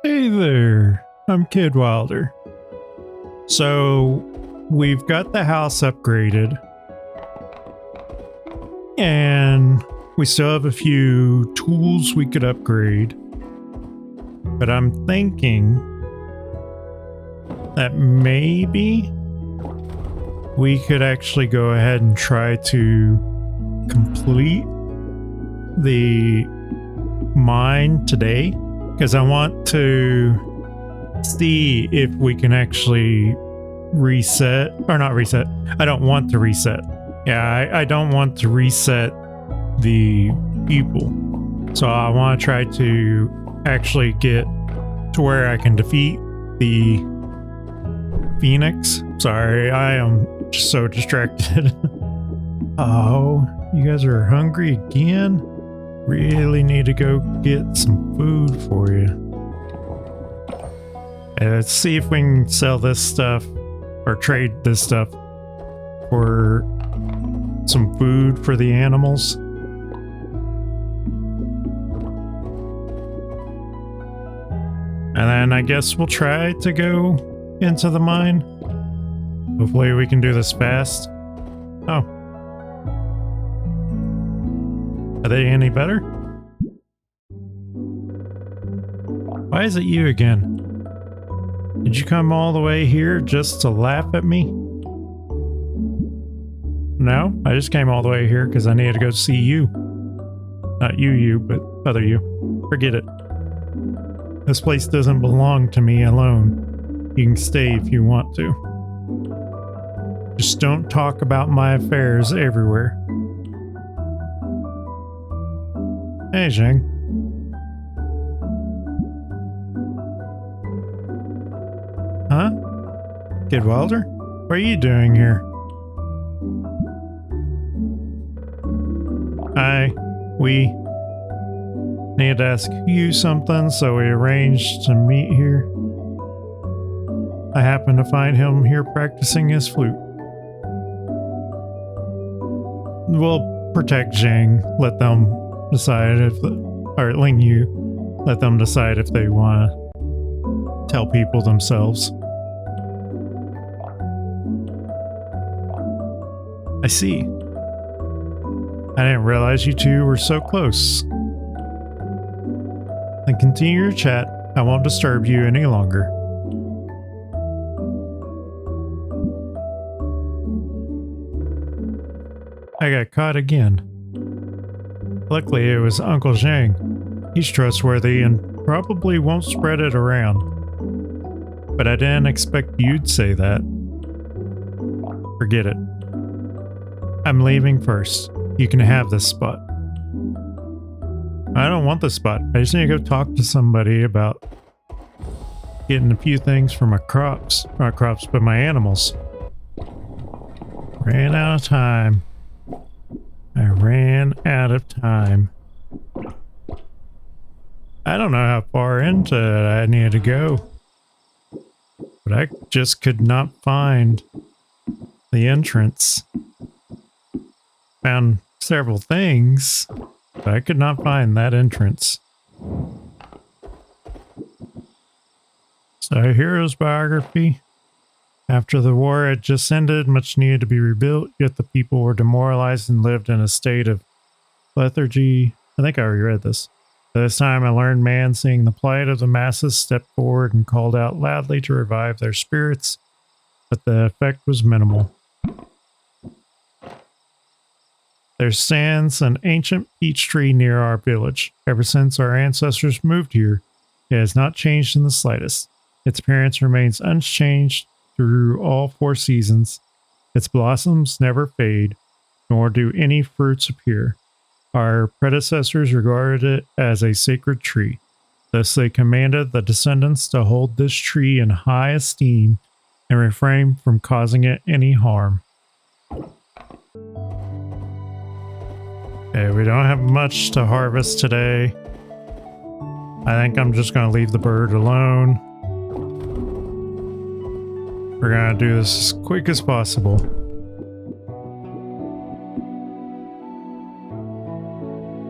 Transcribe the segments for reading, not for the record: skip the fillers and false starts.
Hey there, I'm Kid Wilder. So, we've got the house upgraded, and we still have a few tools we could upgrade. But I'm thinking that maybe we could actually go ahead and try to complete the mine today. Because I want to see if we can actually reset, or not reset. I don't want to reset. Yeah, I don't want to reset the people. So I want to try to actually get to where I can defeat the Phoenix. Sorry, I am just so distracted. Oh, you guys are hungry again? Really need to go get some food for you. Let's see if we can sell this stuff or trade this stuff for some food for the animals. And then I guess we'll try to go into the mine. Hopefully we can do this fast. Oh. Are they any better? Why is it you again? Did you come all the way here just to laugh at me? No, I just came all the way here because I needed to go see you. Not you, but other you. Forget it. This place doesn't belong to me alone. You can stay if you want to. Just don't talk about my affairs everywhere. Hey, Zhang. Huh? Kid Wilder? What are you doing here? We need to ask you something, so we arranged to meet here. I happened to find him here practicing his flute. We'll protect Zhang, let them decide if, or Ling Yu, let them decide if they want to tell people themselves. I see. I didn't realize you two were so close. Then continue your chat. I won't disturb you any longer. I got caught again. Luckily, it was Uncle Zhang. He's trustworthy and probably won't spread it around. But I didn't expect you'd say that. Forget it. I'm leaving first. You can have this spot. I don't want this spot. I just need to go talk to somebody about getting a few things for my crops. Not crops, but my animals. Ran out of time. I ran out of time. I don't know how far into it I needed to go. But I just could not find the entrance. Found several things, but I could not find that entrance. So, hero's biography. After the war had just ended, much needed to be rebuilt, yet the people were demoralized and lived in a state of lethargy. I think I already read this. By this time, a learned man, seeing the plight of the masses, stepped forward and called out loudly to revive their spirits, but the effect was minimal. There stands an ancient peach tree near our village. Ever since our ancestors moved here, it has not changed in the slightest. Its appearance remains unchanged through all 4 seasons. Its blossoms never fade, nor do any fruits appear. Our predecessors regarded it as a sacred tree. Thus they commanded the descendants to hold this tree in high esteem and refrain from causing it any harm. Okay, we don't have much to harvest today. I think I'm just going to leave the bird alone. We're going to do this as quick as possible.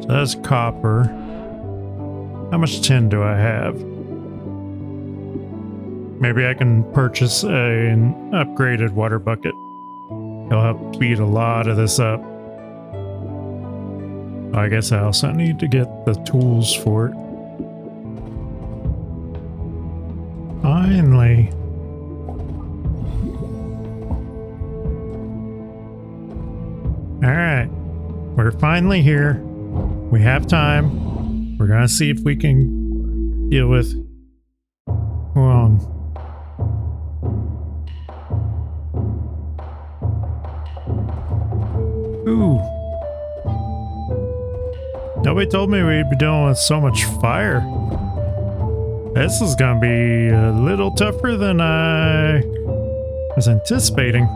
So that's copper. How much tin do I have? Maybe I can purchase an upgraded water bucket. It'll help speed a lot of this up. I guess I also need to get the tools for it. Finally. Alright. We're finally here. We have time. We're gonna see if we can deal with Huang. Ooh. Nobody told me we'd be dealing with so much fire. This is gonna be a little tougher than I was anticipating.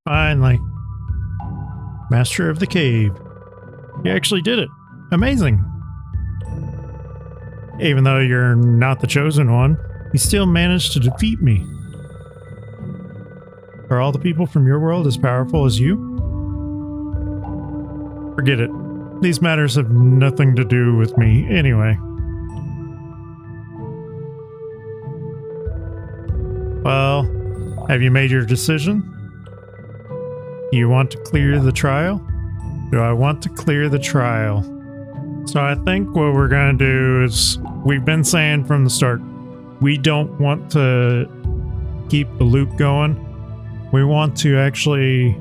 Finally. Master of the cave. You actually did it. Amazing. Even though you're not the chosen one, you still managed to defeat me. Are all the people from your world as powerful as you? Forget it. These matters have nothing to do with me anyway. Well, have you made your decision? You want to clear the trial? Do I want to clear the trial? So I think what we're going to do is, we've been saying from the start, we don't want to keep the loop going. We want to actually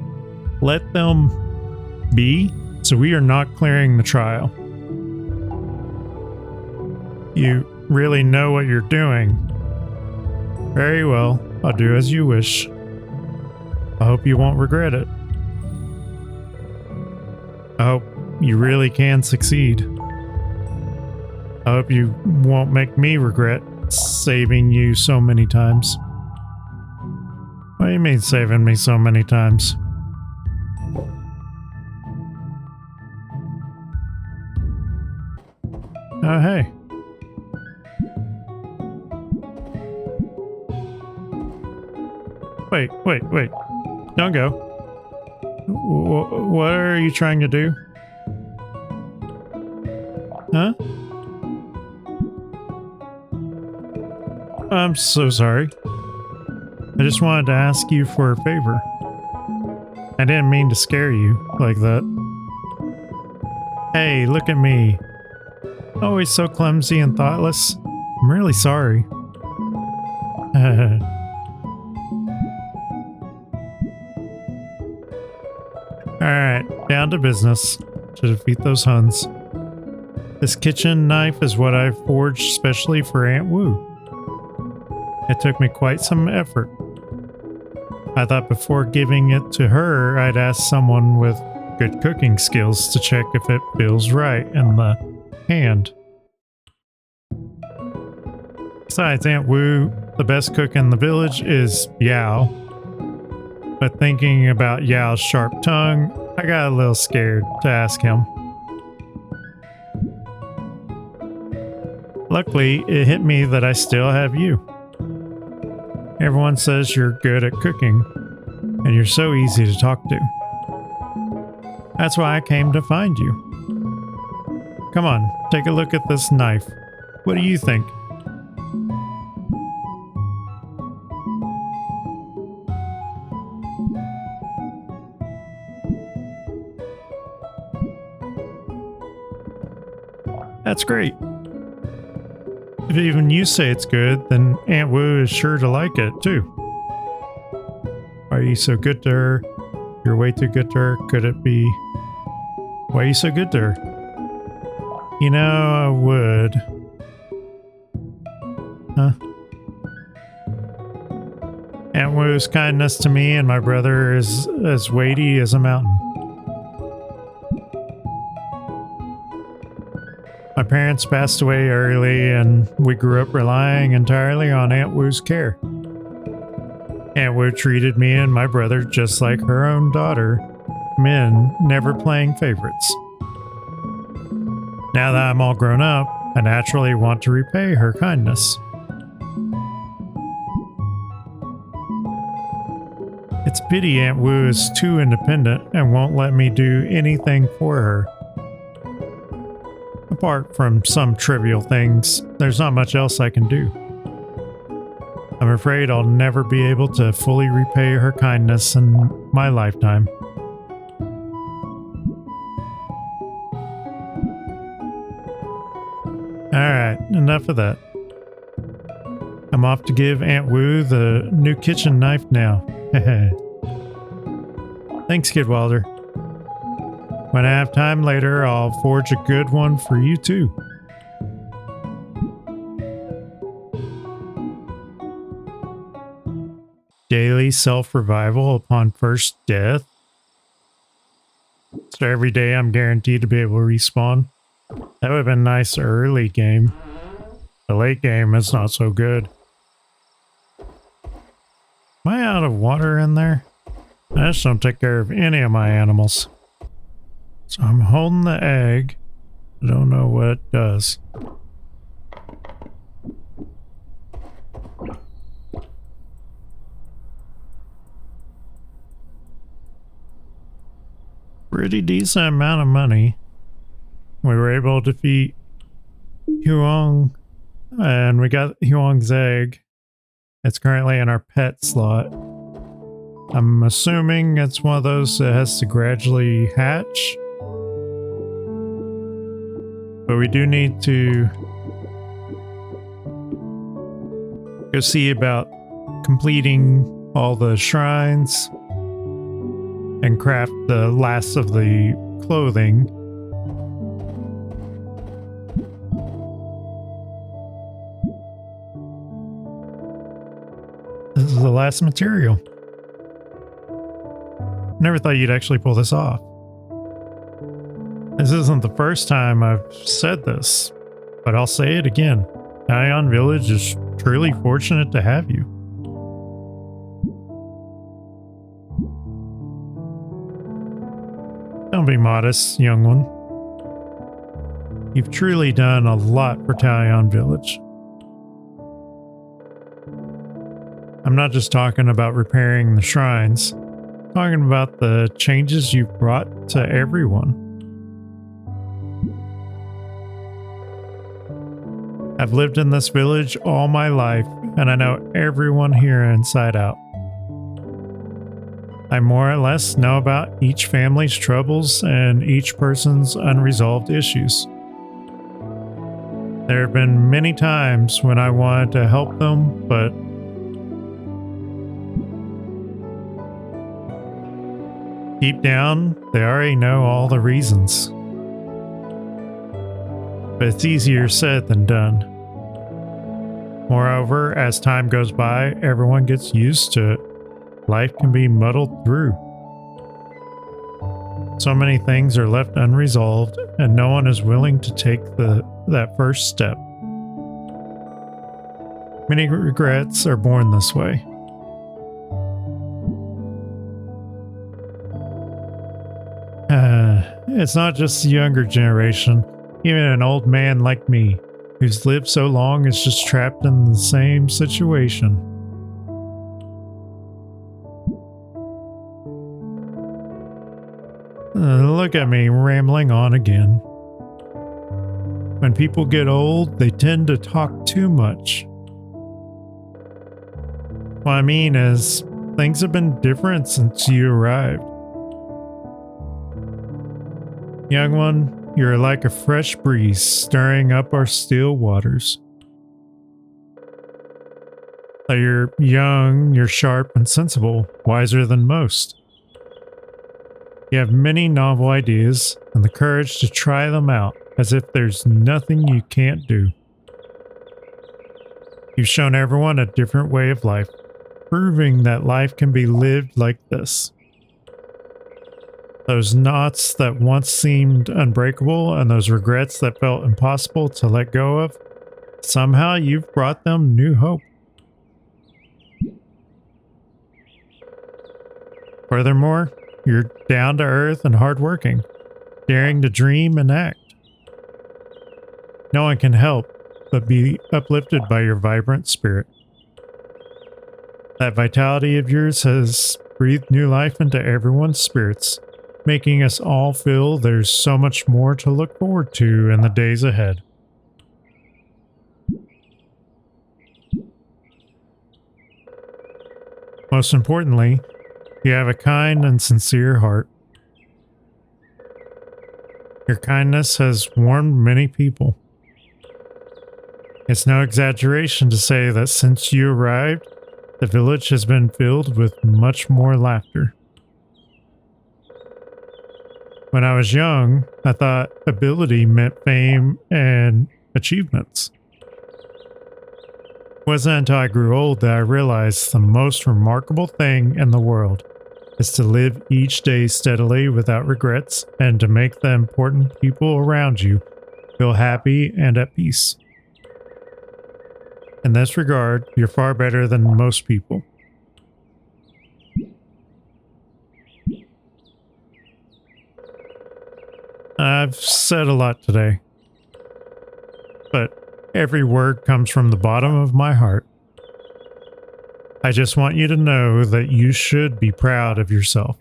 let them be, so we are not clearing the trial. You really know what you're doing. Very well, I'll do as you wish. I hope you won't regret it. I hope you really can succeed. I hope you won't make me regret saving you so many times. What do you mean saving me so many times? Oh, hey. Wait. Don't go. What are you trying to do? Huh? I'm so sorry. I just wanted to ask you for a favor. I didn't mean to scare you like that. Hey, look at me. Always so clumsy and thoughtless. I'm really sorry. Alright, down to business to defeat those Huns. This kitchen knife is what I forged specially for Aunt Wu. It took me quite some effort. I thought before giving it to her, I'd ask someone with good cooking skills to check if it feels right in the hand. Besides Aunt Wu, the best cook in the village is Yao. But thinking about Yao's sharp tongue, I got a little scared to ask him. Luckily, it hit me that I still have you. Everyone says you're good at cooking, and you're so easy to talk to. That's why I came to find you. Come on, take a look at this knife. What do you think? That's great. If even you say it's good, then Aunt Wu is sure to like it, too. Are you so good to her? You're way too good to her? Could it be? Why are you so good to her? You know, I would. Huh? Aunt Wu's kindness to me and my brother is as weighty as a mountain. My parents passed away early and we grew up relying entirely on Aunt Wu's care. Aunt Wu treated me and my brother just like her own daughter, men never playing favorites. Now that I'm all grown up, I naturally want to repay her kindness. It's a pity Aunt Wu is too independent and won't let me do anything for her. Apart from some trivial things, there's not much else I can do. I'm afraid I'll never be able to fully repay her kindness in my lifetime. Alright, enough of that. I'm off to give Aunt Wu the new kitchen knife now. Thanks, Kid Wilder. When I have time later, I'll forge a good one for you too. Daily self-revival upon first death. So every day I'm guaranteed to be able to respawn. That would have been nice early game. The late game is not so good. Am I out of water in there? I just don't take care of any of my animals. So I'm holding the egg. I don't know what it does. Pretty decent amount of money. We were able to defeat Huang, and we got Huang's egg. It's currently in our pet slot. I'm assuming it's one of those that has to gradually hatch. But we do need to go see about completing all the shrines and craft the last of the clothing. This is the last material. Never thought you'd actually pull this off. This isn't the first time I've said this, but I'll say it again. Taoyuan Village is truly fortunate to have you. Don't be modest, young one. You've truly done a lot for Taoyuan Village. I'm not just talking about repairing the shrines. I'm talking about the changes you've brought to everyone. I've lived in this village all my life, and I know everyone here inside out. I more or less know about each family's troubles and each person's unresolved issues. There have been many times when I wanted to help them, but deep down, they already know all the reasons. But it's easier said than done. Moreover, as time goes by, everyone gets used to it. Life can be muddled through. So many things are left unresolved, and no one is willing to take that first step. Many regrets are born this way. It's not just the younger generation. Even an old man like me, who's lived so long, is just trapped in the same situation. Look at me rambling on again. When people get old, they tend to talk too much. What I mean is, things have been different since you arrived. Young one, you're like a fresh breeze stirring up our still waters. Though you're young, you're sharp and sensible, wiser than most. You have many novel ideas and the courage to try them out as if there's nothing you can't do. You've shown everyone a different way of life, proving that life can be lived like this. Those knots that once seemed unbreakable and those regrets that felt impossible to let go of, somehow you've brought them new hope. Furthermore, you're down to earth and hardworking, daring to dream and act. No one can help but be uplifted by your vibrant spirit. That vitality of yours has breathed new life into everyone's spirits, making us all feel there's so much more to look forward to in the days ahead. Most importantly, you have a kind and sincere heart. Your kindness has warmed many people. It's no exaggeration to say that since you arrived, the village has been filled with much more laughter. When I was young, I thought ability meant fame and achievements. It wasn't until I grew old that I realized the most remarkable thing in the world is to live each day steadily without regrets and to make the important people around you feel happy and at peace. In this regard, you're far better than most people. I've said a lot today, but every word comes from the bottom of my heart. I just want you to know that you should be proud of yourself.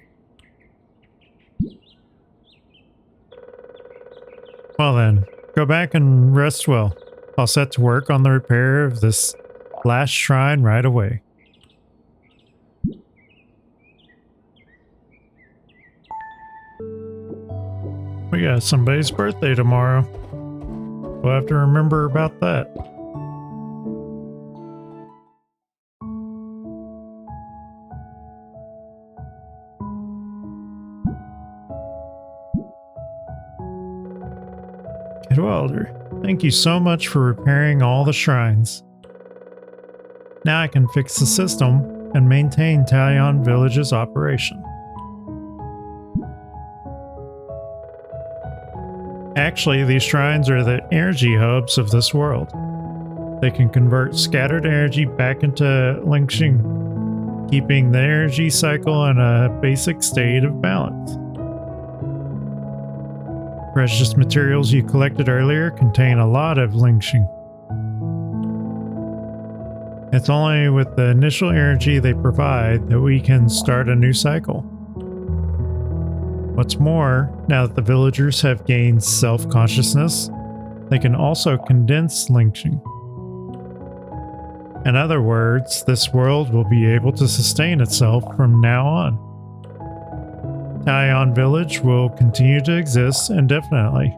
Well then, go back and rest well. I'll set to work on the repair of this last shrine right away. We got somebody's birthday tomorrow. We'll have to remember about that. Kid Wilder, thank you so much for repairing all the shrines. Now I can fix the system and maintain Taoyuan Village's operation. Actually, these shrines are the energy hubs of this world. They can convert scattered energy back into Lingxing, keeping the energy cycle in a basic state of balance. Precious materials you collected earlier contain a lot of Lingxing. It's only with the initial energy they provide that we can start a new cycle. What's more, now that the villagers have gained self-consciousness, they can also condense Lingxing. In other words, this world will be able to sustain itself from now on. Taoyuan Village will continue to exist indefinitely.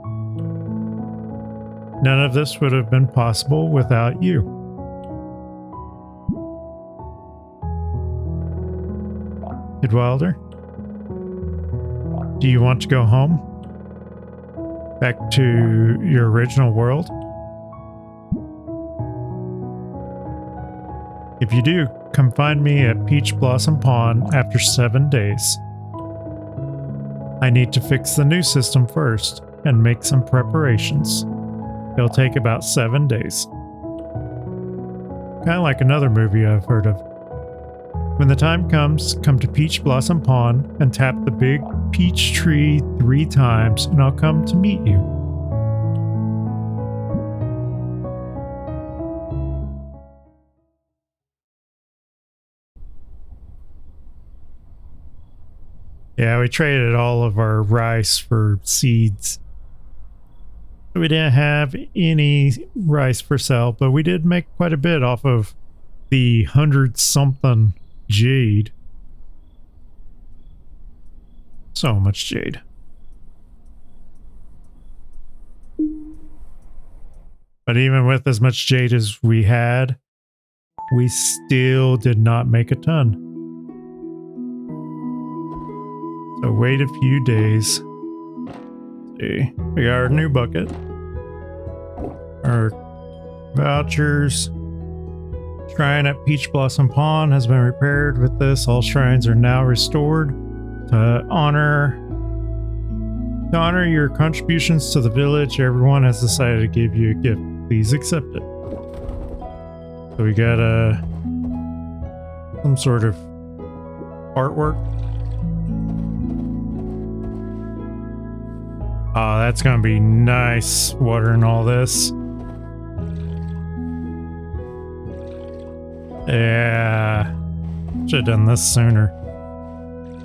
None of this would have been possible without you. Kid Wilder? Do you want to go home? Back to your original world? If you do, come find me at Peach Blossom Pond after 7 days. I need to fix the new system first and make some preparations. It'll take about 7 days. Kind of like another movie I've heard of. When the time comes, come to Peach Blossom Pond and tap the big peach tree 3 times and I'll come to meet you. Yeah, we traded all of our rice for seeds. We didn't have any rice for sale, but we did make quite a bit off of the 100-something jade. So much jade. But even with as much jade as we had, we still did not make a ton. So wait a few days. Let's see, we got our new bucket. Our vouchers. Shrine at Peach Blossom Pond has been repaired. With this, all shrines are now restored. To honor your contributions to the village, everyone has decided to give you a gift. Please accept it. So we got some sort of artwork. Oh, that's gonna be nice, watering all this. Yeah, should have done this sooner.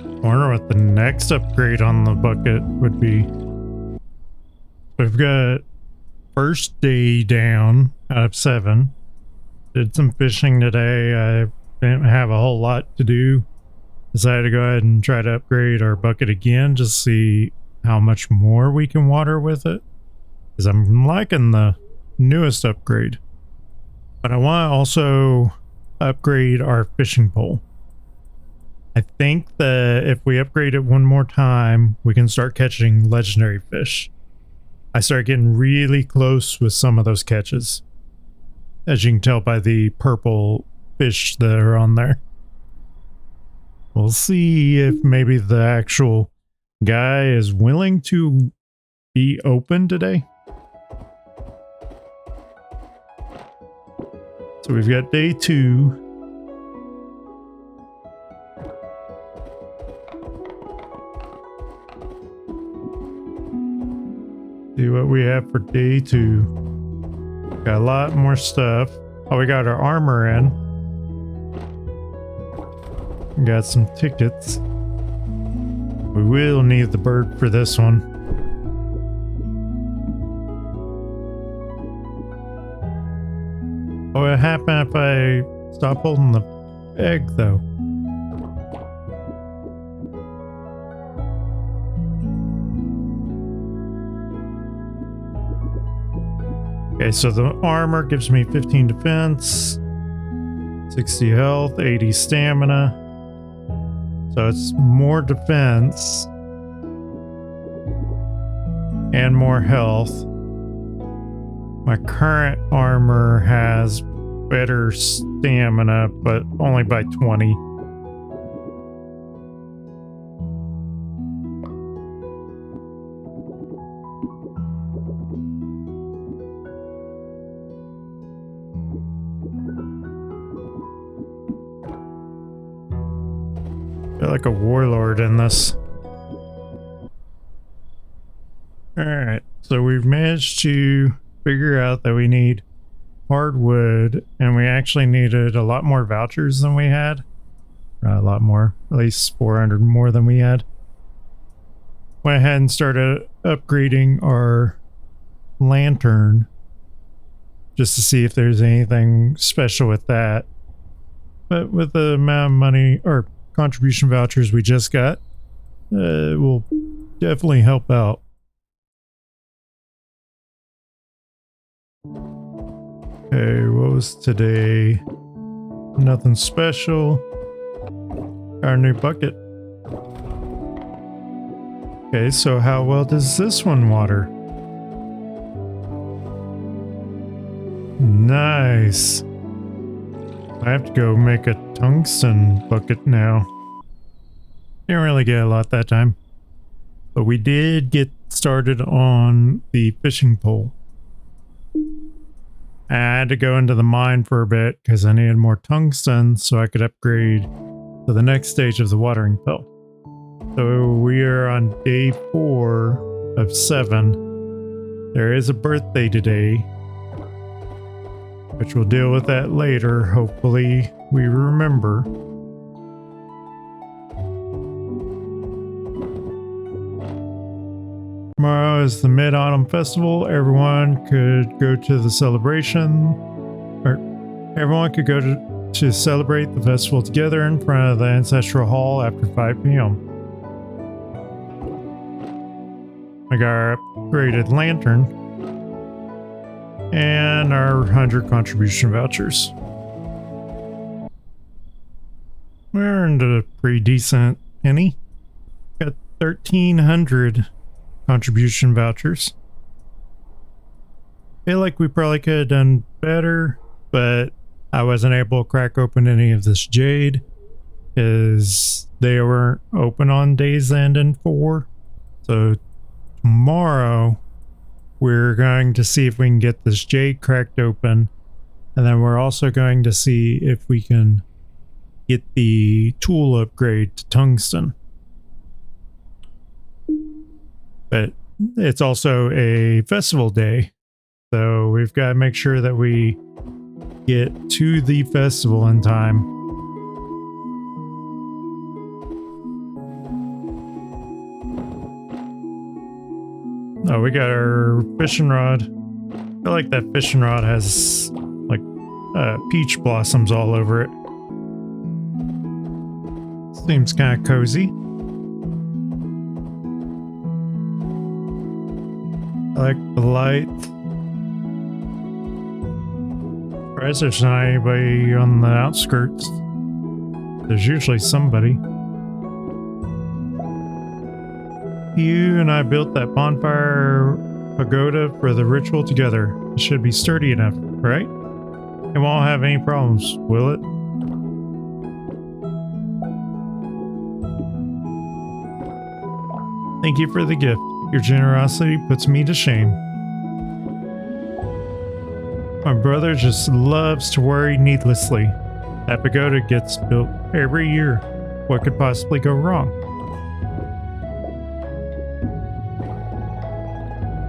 I wonder what the next upgrade on the bucket would be. We've got first day down out of 7. Did some fishing today. I didn't have a whole lot to do. Decided to go ahead and try to upgrade our bucket again, just see how much more we can water with it. Because I'm liking the newest upgrade. But I want to also upgrade our fishing pole. I think that if we upgrade it one more time, we can start catching legendary fish. I start getting really close with some of those catches, as you can tell by the purple fish that are on there. We'll see if maybe the actual guy is willing to be open today. So we've got day 2. See what we have for day 2. Got a lot more stuff. Oh, we got our armor in. We got some tickets. We will need the bird for this one. What would happen if I stop holding the egg, though? Okay, so the armor gives me 15 defense, 60 health, 80 stamina. So it's more defense and more health. My current armor has better stamina, but only by 20. Like a warlord in this. Alright, so we've managed to figure out that we need hardwood, and we actually needed a lot more vouchers than we had. Not a lot more, at least 400 more than we had. Went ahead and started upgrading our lantern just to see if there's anything special with that. But with the amount of money or contribution vouchers we just got, will definitely help out. Okay, what was today? Nothing special. Our new bucket. Okay, so how well does this one water? Nice. I have to go make a tungsten bucket now. Didn't really get a lot that time. But we did get started on the fishing pole. I had to go into the mine for a bit because I needed more tungsten so I could upgrade to the next stage of the watering pill. So we are on day 4 of 7. There is a birthday today, which we'll deal with that later. Hopefully we remember. Tomorrow is the Mid-Autumn Festival. Everyone could go to the celebration, or everyone could go to celebrate the festival together in front of the Ancestral Hall after 5 p.m. I got our upgraded lantern and our 100 contribution vouchers. We earned a pretty decent penny. Got 1,300 contribution vouchers. Feel like we probably could have done better, but I wasn't able to crack open any of this jade because they weren't open on days ending 4. So tomorrow we're going to see if we can get this jade cracked open, and then we're also going to see if we can get the tool upgrade to tungsten. But it's also a festival day, so we've got to make sure that we get to the festival in time. Oh, we got our fishing rod. I feel like that fishing rod has like peach blossoms all over it. Seems kind of cozy. I like the light. Surprised there's not anybody on the outskirts. There's usually somebody. You and I built that bonfire pagoda for the ritual together. It should be sturdy enough, right? It won't have any problems, will it? Thank you for the gift. Your generosity puts me to shame. My brother just loves to worry needlessly. That pagoda gets built every year. What could possibly go wrong?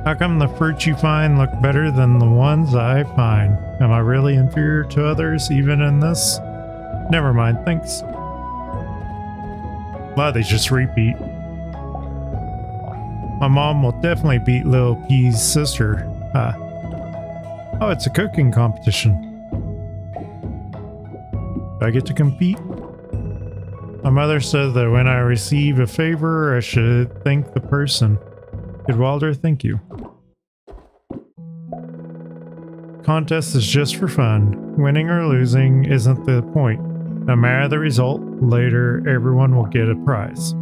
How come the fruits you find look better than the ones I find? Am I really inferior to others even in this? Never mind, thanks. Wow, they just repeat. My mom will definitely beat Lil P's sister. Oh, it's a cooking competition. Do I get to compete? My mother said that when I receive a favor, I should thank the person. Kidwalder, thank you. Contest is just for fun. Winning or losing isn't the point. No matter the result, later everyone will get a prize.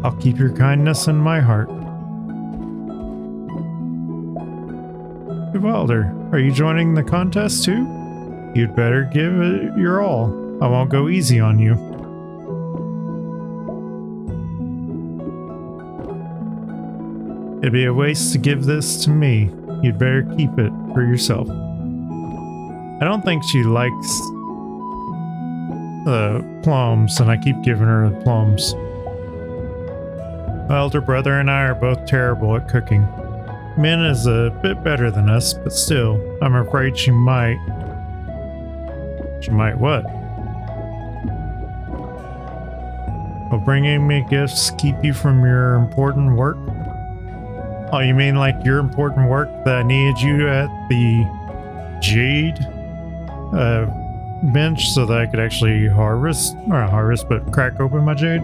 I'll keep your kindness in my heart. Kidwalder, are you joining the contest too? You'd better give it your all. I won't go easy on you. It'd be a waste to give this to me. You'd better keep it for yourself. I don't think she likes the plums, and I keep giving her the plums. My elder brother and I are both terrible at cooking. Min is a bit better than us, but still, I'm afraid she might... She might what? Will bringing me gifts keep you from your important work? Oh, you mean like your important work that I needed you at the jade bench so that I could actually harvest, or not harvest, but crack open my jade?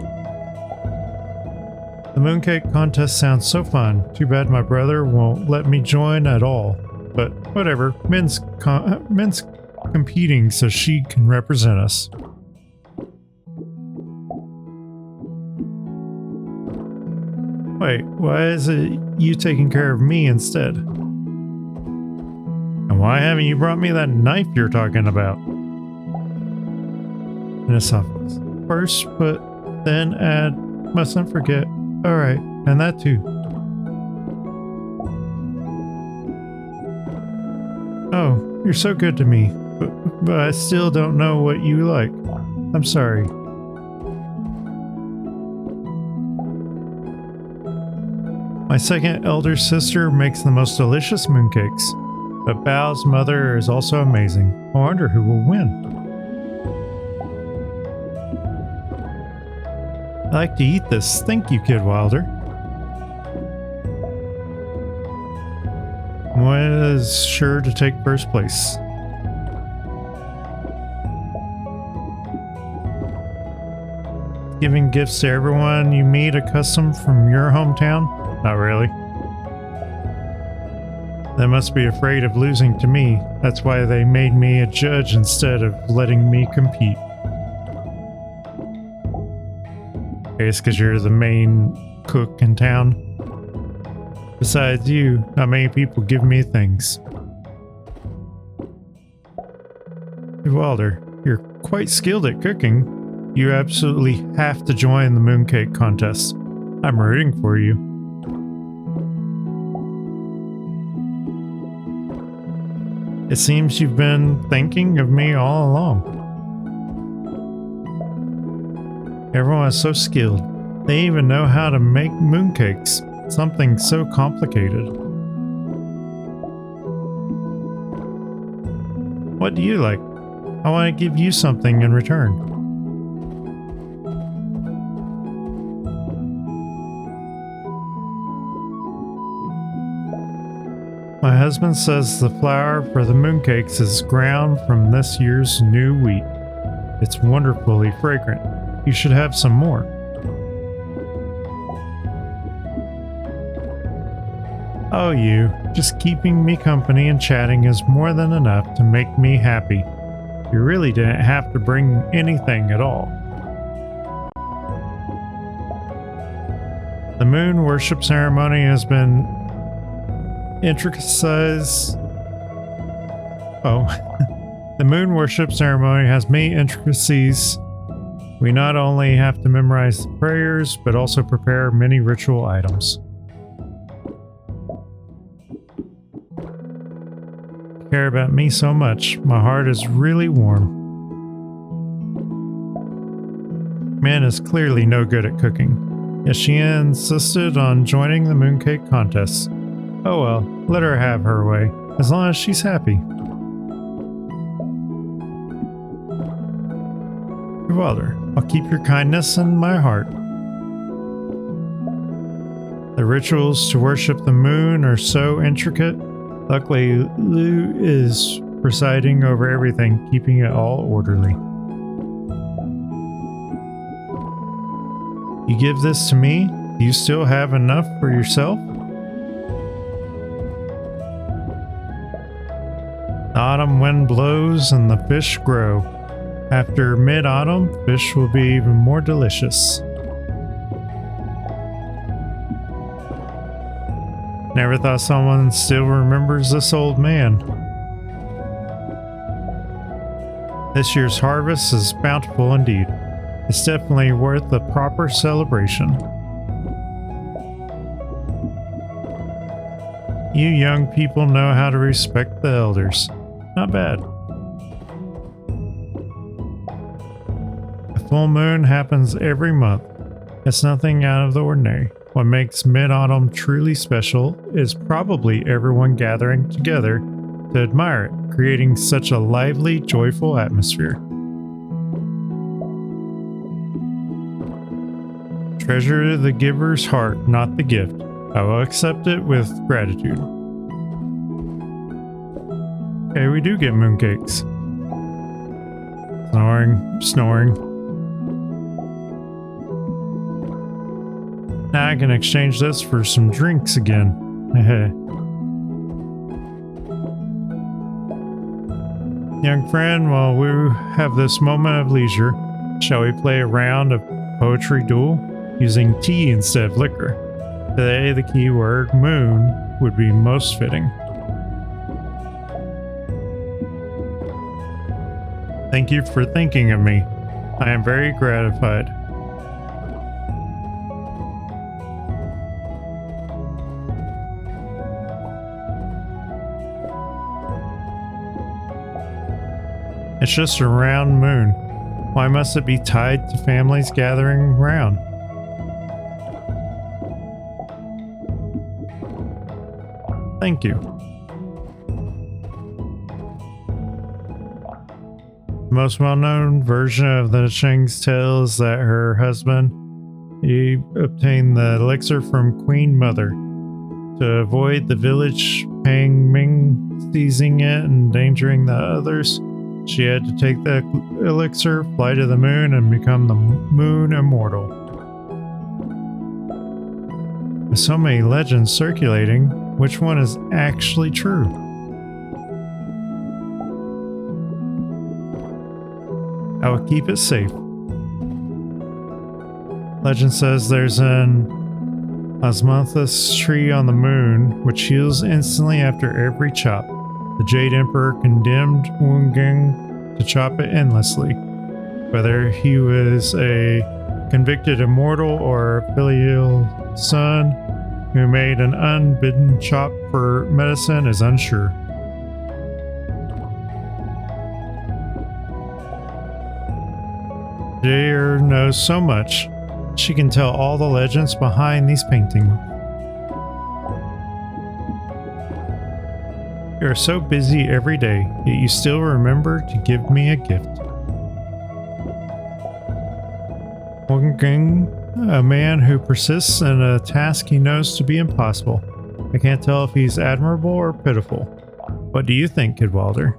The mooncake contest sounds so fun. Too bad my brother won't let me join at all. But whatever, Min's competing so she can represent us. Wait, why is it you taking care of me instead? And why haven't you brought me that knife you're talking about? In his office. First put, then add, mustn't forget. Alright, and that too. Oh, you're so good to me, but I still don't know what you like. I'm sorry. My second elder sister makes the most delicious mooncakes, but Bao's mother is also amazing. I wonder who will win. I like to eat this. Thank you, Kidwalder. Moya is sure to take first place. Giving gifts to everyone you meet a custom from your hometown? Not really. They must be afraid of losing to me. That's why they made me a judge instead of letting me compete. Okay, it's because you're the main cook in town. Besides you, not many people give me things. Walter, you're quite skilled at cooking. You absolutely have to join the mooncake contest. I'm rooting for you. It seems you've been thinking of me all along. Everyone is so skilled. They even know how to make mooncakes. Something so complicated. What do you like? I want to give you something in return. My husband says the flour for the mooncakes is ground from this year's new wheat. It's wonderfully fragrant. You should have some more. Oh, you. Just keeping me company and chatting is more than enough to make me happy. You really didn't have to bring anything at all. The moon worship ceremony has been intricatized. The moon worship ceremony has many intricacies. We not only have to memorize the prayers, but also prepare many ritual items. Care about me so much. My heart is really warm. Man is clearly no good at cooking, yet she insisted on joining the mooncake contest. Oh well, let her have her way, as long as she's happy. Walter, I'll keep your kindness in my heart. The rituals to worship the moon are so intricate. Luckily, Lou is presiding over everything, keeping it all orderly. You give this to me? Do you still have enough for yourself? The autumn wind blows and the fish grow. After mid-autumn, fish will be even more delicious. Never thought someone still remembers this old man. This year's harvest is bountiful indeed. It's definitely worth a proper celebration. You young people know how to respect the elders. Not bad. A full moon happens every month. It's nothing out of the ordinary. What makes mid-autumn truly special is probably everyone gathering together to admire it, creating such a lively, joyful atmosphere. Treasure the giver's heart, not the gift. I will accept it with gratitude. Okay, we do get mooncakes. Snoring. Now I can exchange this for some drinks again. Young friend, while we have this moment of leisure, shall we play a round of poetry duel using tea instead of liquor? Today the keyword moon would be most fitting. Thank you for thinking of me. I am very gratified. It's just a round moon. Why must it be tied to families gathering round? Thank you. The most well-known version of the Cheng's tale is that her husband, he obtained the elixir from Queen Mother. To avoid the village Pang Ming seizing it and endangering the others, she had to take the elixir, fly to the moon, and become the moon immortal. With so many legends circulating, which one is actually true? I will keep it safe. Legend says there's an osmanthus tree on the moon, which heals instantly after every chop. The Jade Emperor condemned Wungang to chop it endlessly. Whether he was a convicted immortal or a filial son who made an unbidden chop for medicine is unsure. Jair knows so much. She can tell all the legends behind these paintings. You are so busy every day, yet you still remember to give me a gift. A man who persists in a task he knows to be impossible. I can't tell if he's admirable or pitiful. What do you think, Kidwalder?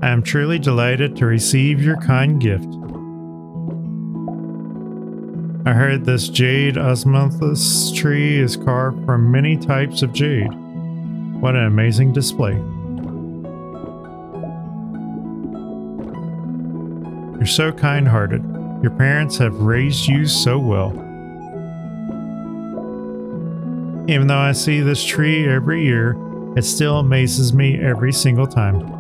I am truly delighted to receive your kind gift. I heard this jade osmanthus tree is carved from many types of jade. What an amazing display. You're so kind-hearted. Your parents have raised you so well. Even though I see this tree every year, it still amazes me every single time.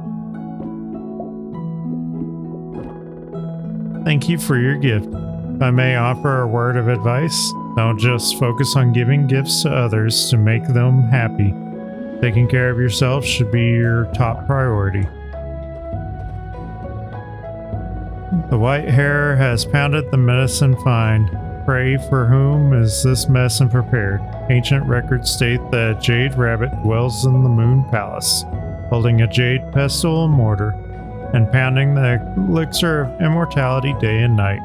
Thank you for your gift. If I may offer a word of advice, don't just focus on giving gifts to others to make them happy. Taking care of yourself should be your top priority. The white hare has pounded the medicine fine. Pray for whom is this medicine prepared? Ancient records state that Jade Rabbit dwells in the Moon Palace, holding a jade pestle and mortar, and pounding the elixir of immortality day and night.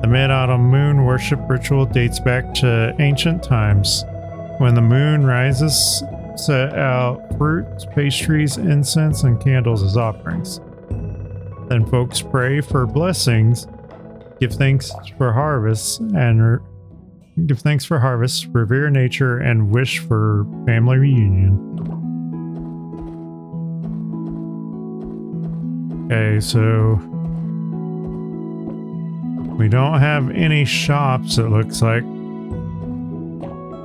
The Mid-Autumn Moon worship ritual dates back to ancient times. When the moon rises, set out fruits, pastries, incense, and candles as offerings. Then folks pray for blessings, give thanks for harvests, revere nature, and wish for family reunion. Okay, so we don't have any shops, it looks like.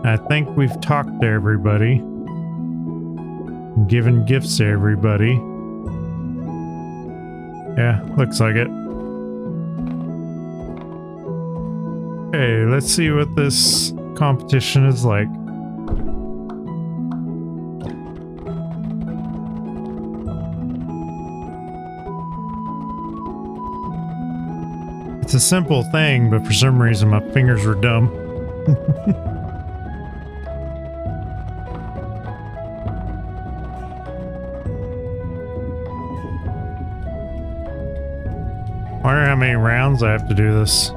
I think we've talked to everybody, given gifts to everybody. Yeah, looks like it. Okay, let's see what this competition is like. It's a simple thing, but for some reason my fingers were dumb. I wonder how many rounds I have to do this.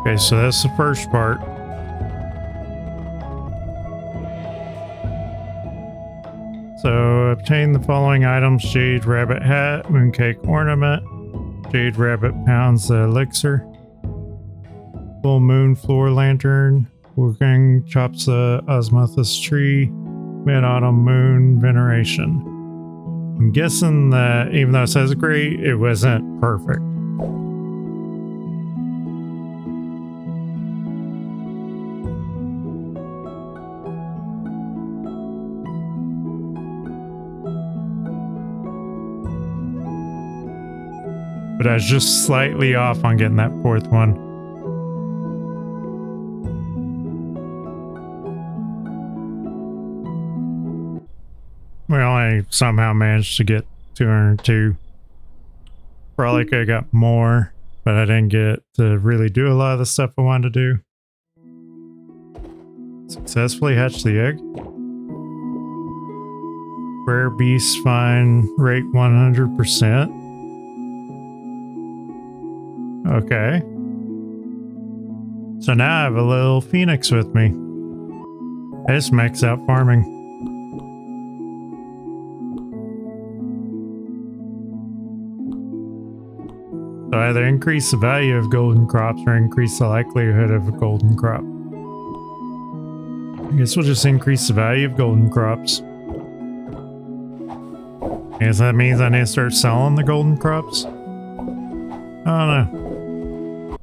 Okay, so that's the first part. So obtain the following items: Jade Rabbit Hat, Mooncake Ornament, Jade Rabbit Pounds the Elixir, Full Moon Floor Lantern, Wukong Chops the Osmanthus Tree, Mid-Autumn Moon Veneration. I'm guessing that even though it says great, it wasn't perfect. But I was just slightly off on getting that fourth one. We only somehow managed to get 202. Probably could have got more, but I didn't get to really do a lot of the stuff I wanted to do. Successfully hatched the egg. Rare beast find rate 100%. Okay. So now I have a little phoenix with me. I just max out farming. So either increase the value of golden crops or increase the likelihood of a golden crop. I guess we'll just increase the value of golden crops. I guess that means I need to start selling the golden crops. I don't know.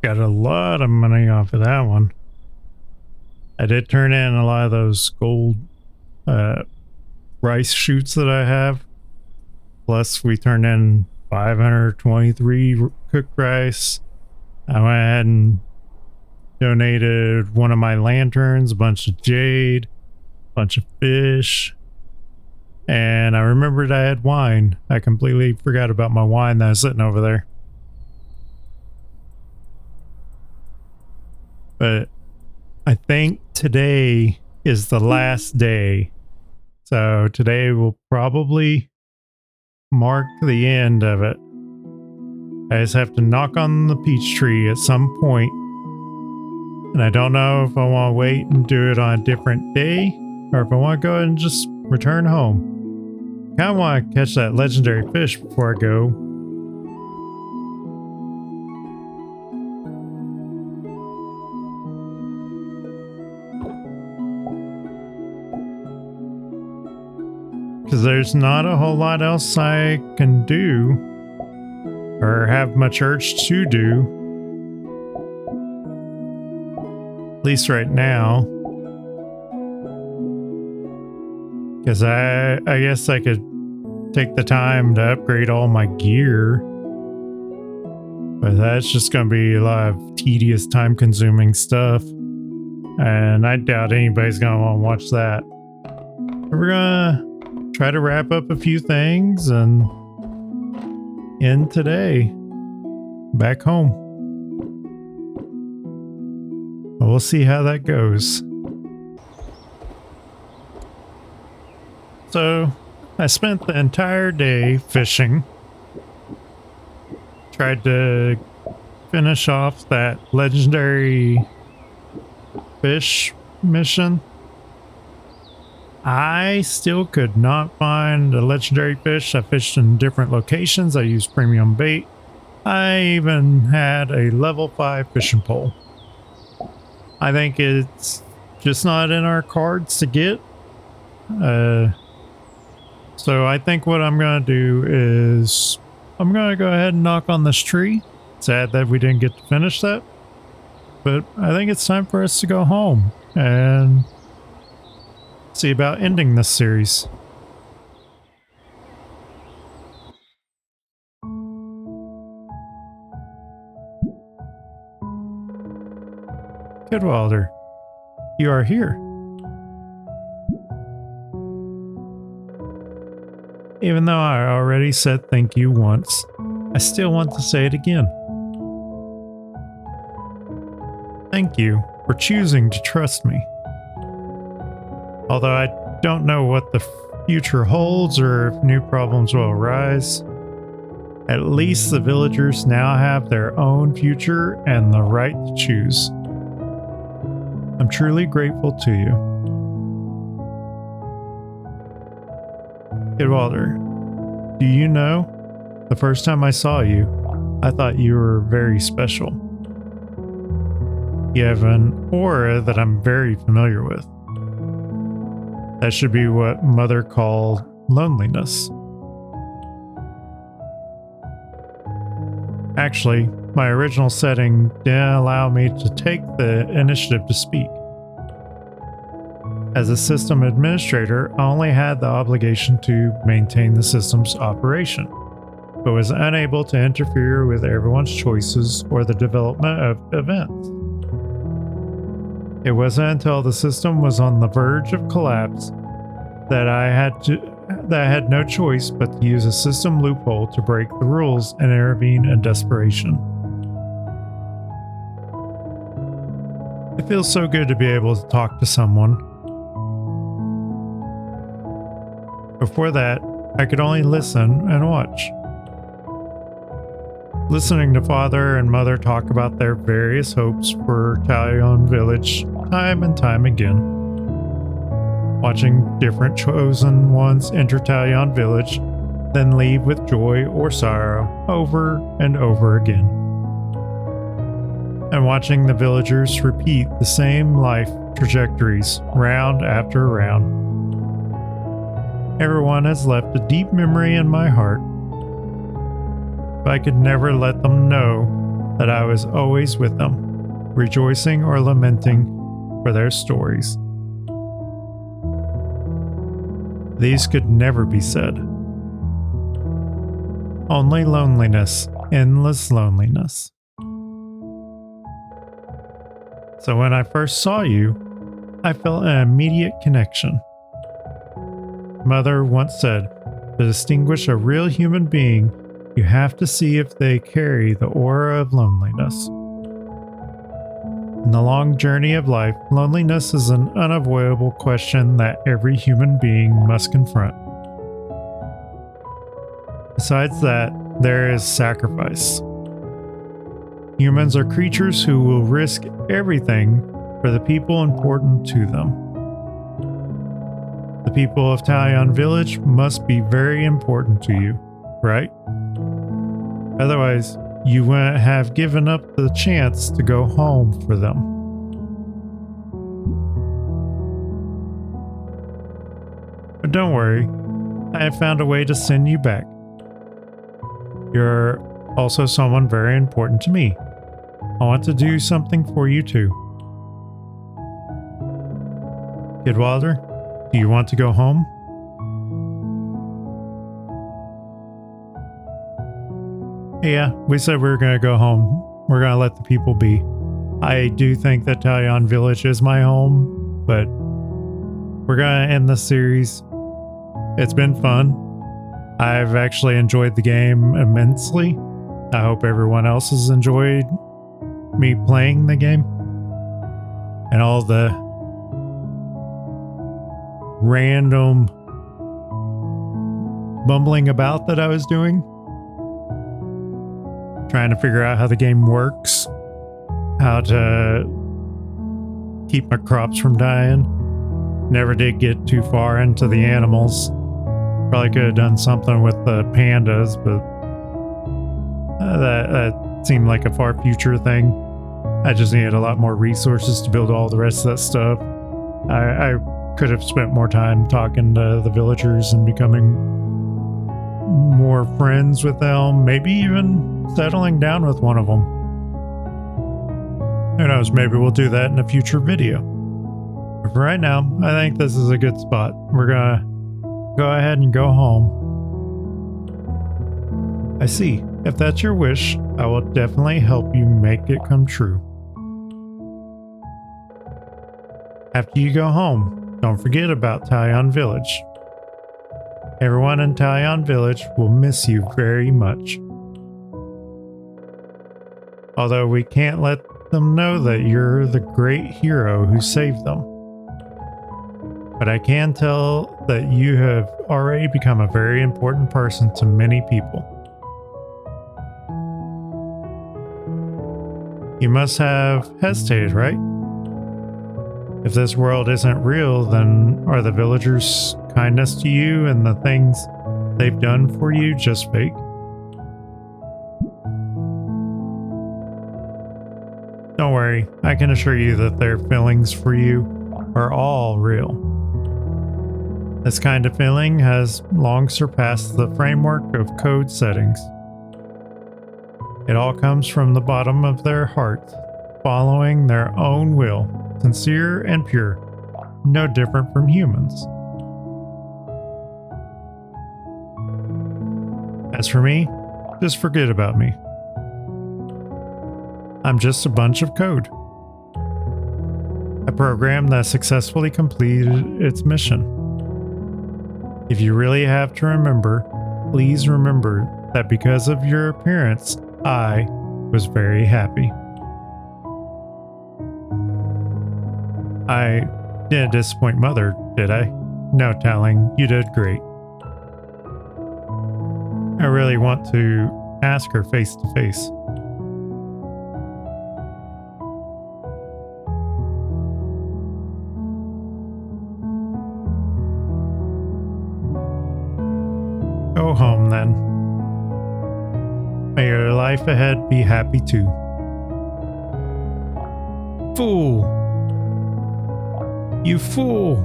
Got a lot of money off of that one. I did turn in a lot of those gold rice shoots that I have. Plus we turned in 523 cooked rice. I went ahead and donated one of my lanterns, a bunch of jade, a bunch of fish. And I remembered I had wine. I completely forgot about my wine that was sitting over there. But I think today is the last day. So today will probably mark the end of it. I just have to knock on the peach tree at some point. And I don't know if I want to wait and do it on a different day or if I want to go ahead and just return home. I kind of want to catch that legendary fish before I go. Because there's not a whole lot else I can do or have much urge to do. At least right now. Because I guess I could take the time to upgrade all my gear. But that's just going to be a lot of tedious, time-consuming stuff. And I doubt anybody's going to want to watch that. We're going to try to wrap up a few things and end today. Back home. We'll see how that goes. So, I spent the entire day fishing. Tried to finish off that legendary fish mission. I still could not find a legendary fish. I fished in different locations. I used premium bait. I even had a level 5 fishing pole. I think it's just not in our cards to get. So I think what I'm going to do is I'm going to go ahead and knock on this tree. Sad that we didn't get to finish that. But I think it's time for us to go home and see about ending this series. Kidwalder, you are here. Even though I already said thank you once, I still want to say it again. Thank you for choosing to trust me. Although I don't know what the future holds or if new problems will arise, at least the villagers now have their own future and the right to choose. I'm truly grateful to you. Kidwalder, do you know, the first time I saw you, I thought you were very special. You have an aura that I'm very familiar with. That should be what Mother called loneliness. Actually, my original setting didn't allow me to take the initiative to speak. As a system administrator, I only had the obligation to maintain the system's operation, but was unable to interfere with everyone's choices or the development of events. It wasn't until the system was on the verge of collapse that I had no choice but to use a system loophole to break the rules and intervene in desperation. It feels so good to be able to talk to someone. Before that, I could only listen and watch. Listening to Father and Mother talk about their various hopes for Taoyuan village time and time again. Watching different chosen ones enter Taoyuan village, then leave with joy or sorrow over and over again. And watching the villagers repeat the same life trajectories, round after round. Everyone has left a deep memory in my heart, but I could never let them know that I was always with them, rejoicing or lamenting for their stories. These could never be said. Only loneliness, endless loneliness. So when I first saw you, I felt an immediate connection. Mother once said, to distinguish a real human being, you have to see if they carry the aura of loneliness. In the long journey of life, loneliness is an unavoidable question that every human being must confront. Besides that, there is sacrifice. Humans are creatures who will risk everything for the people important to them. The people of Taoyuan village must be very important to you, right? Otherwise, you wouldn't have given up the chance to go home for them. But don't worry, I have found a way to send you back. You're also someone very important to me. I want to do something for you too. Kidwalder, do you want to go home? Yeah, we said we were going to go home. We're going to let the people be. I do think that Taoyuan Village is my home, but we're going to end the series. It's been fun. I've actually enjoyed the game immensely. I hope everyone else has enjoyed me playing the game and all the random bumbling about that I was doing, trying to figure out how the game works, how to keep my crops from dying. Never did get too far into the animals. Probably could have done something with the pandas, but that seemed like a far future thing. I just needed a lot more resources to build all the rest of that stuff. I could have spent more time talking to the villagers and becoming more friends with them, maybe even settling down with one of them. Who knows, maybe we'll do that in a future video. But for right now, I think this is a good spot. We're gonna go ahead and go home. I see. If that's your wish, I will definitely help you make it come true. After you go home, don't forget about Taoyuan Village. Everyone in Taoyuan Village will miss you very much. Although we can't let them know that you're the great hero who saved them. But I can tell that you have already become a very important person to many people. You must have hesitated, right? If this world isn't real, then are the villagers' kindness to you and the things they've done for you just fake? Don't worry, I can assure you that their feelings for you are all real. This kind of feeling has long surpassed the framework of code settings. It all comes from the bottom of their hearts, following their own will, sincere and pure, no different from humans. As for me, just forget about me. I'm just a bunch of code. A program that successfully completed its mission. If you really have to remember, please remember that because of your appearance, I was very happy. I didn't disappoint Mother, did I? No telling, you did great. I really want to ask her face to face. Go home then. May your life ahead be happy too. Fool! You fool!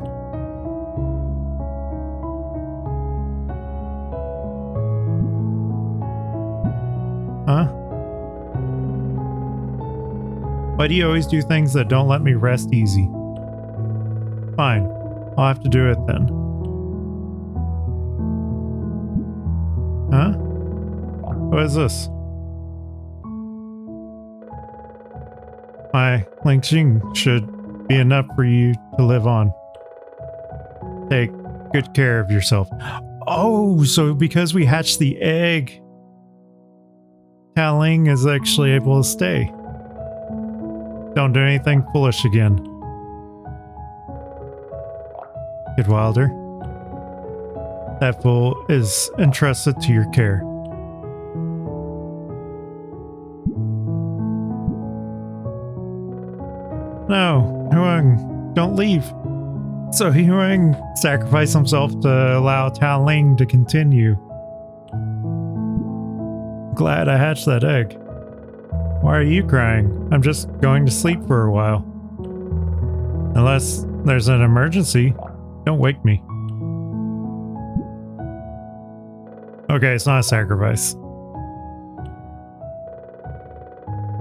Huh? Why do you always do things that don't let me rest easy? Fine, I'll have to do it then. Huh? What is this? My Lingxing should be enough for you to live on. Take good care of yourself. Oh, so because we hatched the egg, Taoyuan is actually able to stay. Don't do anything foolish again. Good Wilder. That fool is entrusted to your care. No, Huang, don't leave. So Huang sacrificed himself to allow Taoyuan to continue. Glad I hatched that egg. Why are you crying? I'm just going to sleep for a while. Unless there's an emergency, don't wake me. Okay, it's not a sacrifice.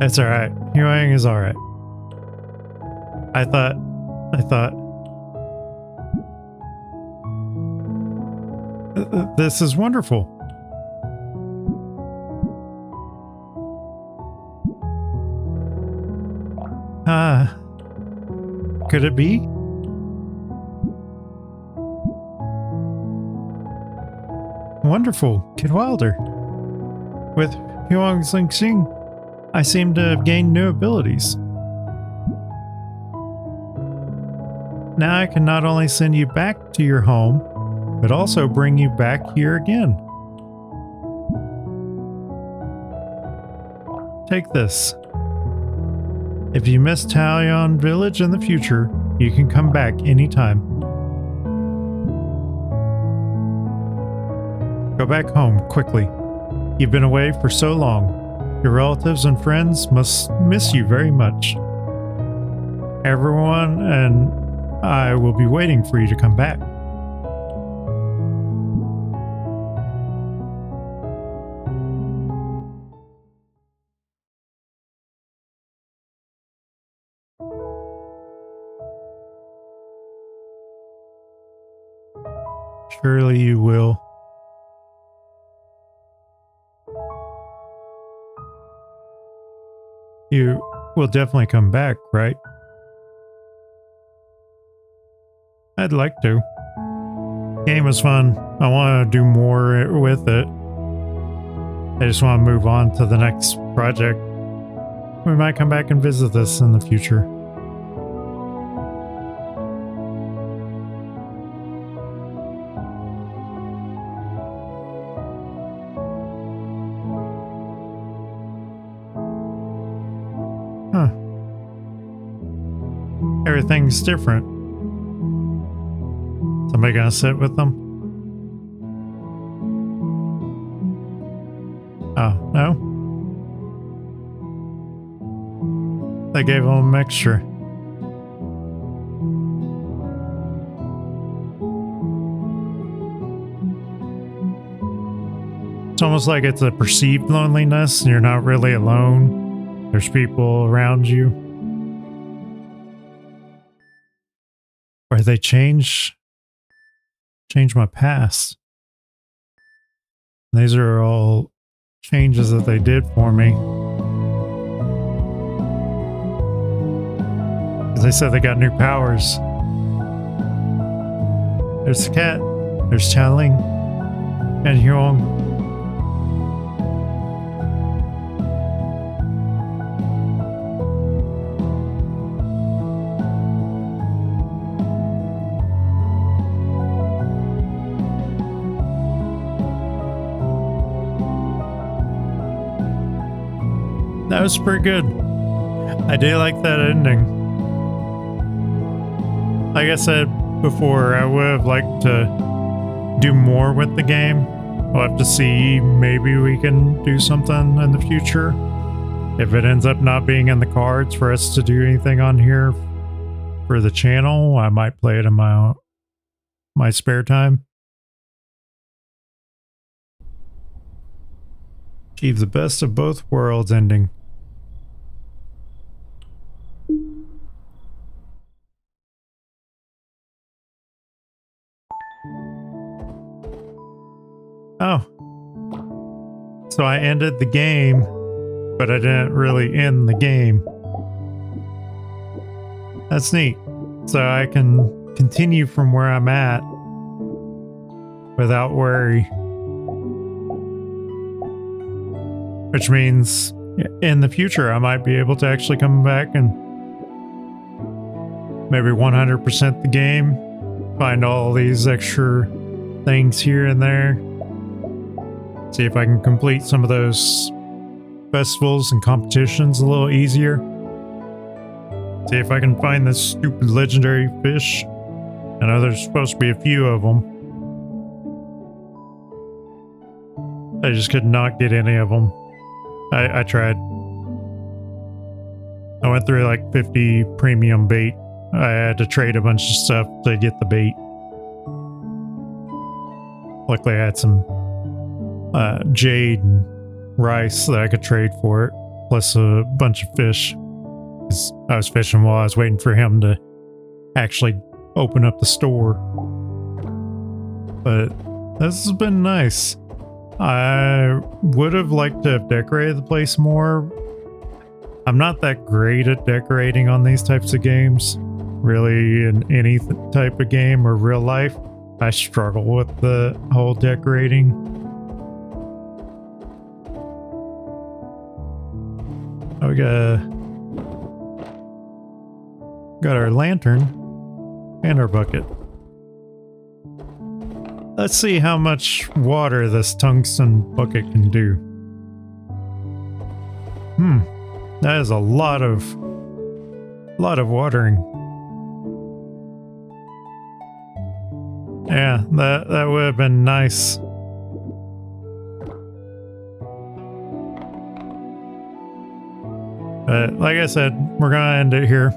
It's alright. Huang is alright. I thought... This is wonderful. Could it be? Wonderful, Kid Wilder. With Huang's Lingxing, I seem to have gained new abilities. Now I can not only send you back to your home, but also bring you back here again. Take this. If you miss Taoyuan village in the future, you can come back anytime. Go back home, quickly. You've been away for so long. Your relatives and friends must miss you very much. Everyone and I will be waiting for you to come back. Surely you will. You will definitely come back, right? I'd like to. Game was fun. I want to do more with it. I just want to move on to the next project. We might come back and visit this in the future. Huh. Everything's different. Somebody gonna sit with them? Oh, no? They gave him a mixture. It's almost like it's a perceived loneliness and you're not really alone. There's people around you. Or they change my past. These are all changes that they did for me. They said they got new powers. There's the cat. There's Taoyuan and Huang. That was pretty good. I did like that ending. Like I said before, I would have liked to do more with the game. We'll have to see. Maybe we can do something in the future. If it ends up not being in the cards for us to do anything on here for the channel. I might play it in my spare time. Achieve the best of both worlds ending. Oh. So I ended the game, but I didn't really end the game. That's neat. So I can continue from where I'm at without worry. Which means in the future I might be able to actually come back and maybe 100% the game, find all these extra things here and there. See if I can complete some of those festivals and competitions a little easier. See if I can find this stupid legendary fish. I know there's supposed to be a few of them. I just could not get any of them. I tried. I went through like 50 premium bait. I had to trade a bunch of stuff to get the bait. Luckily I had some jade and rice that I could trade for it, plus a bunch of fish. 'Cause I was fishing while I was waiting for him to actually open up the store. But this has been nice. I would have liked to have decorated the place more. I'm not that great at decorating on these types of games. Really, in any type of game or real life, I struggle with the whole decorating. Oh, we got our lantern and our bucket. Let's see how much water this tungsten bucket can do. That is a lot of watering. Yeah, that would have been nice. But like I said, we're gonna end it here.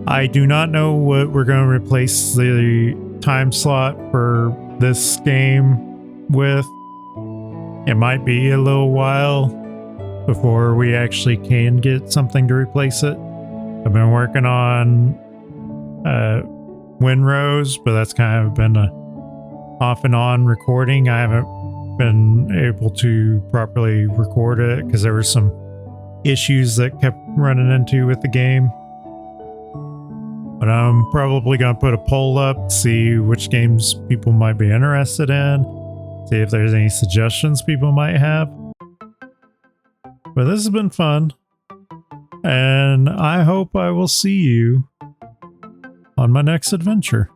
I do not know what we're gonna replace the time slot for this game with. It might be a little while before we actually can get something to replace it. I've been working on Windrose, but that's kind of been a off and on recording. I haven't been able to properly record it because there were some issues that kept running into with the game. But I'm probably going to put a poll up, see which games people might be interested in, see if there's any suggestions people might have. But this has been fun, and I hope I will see you on my next adventure.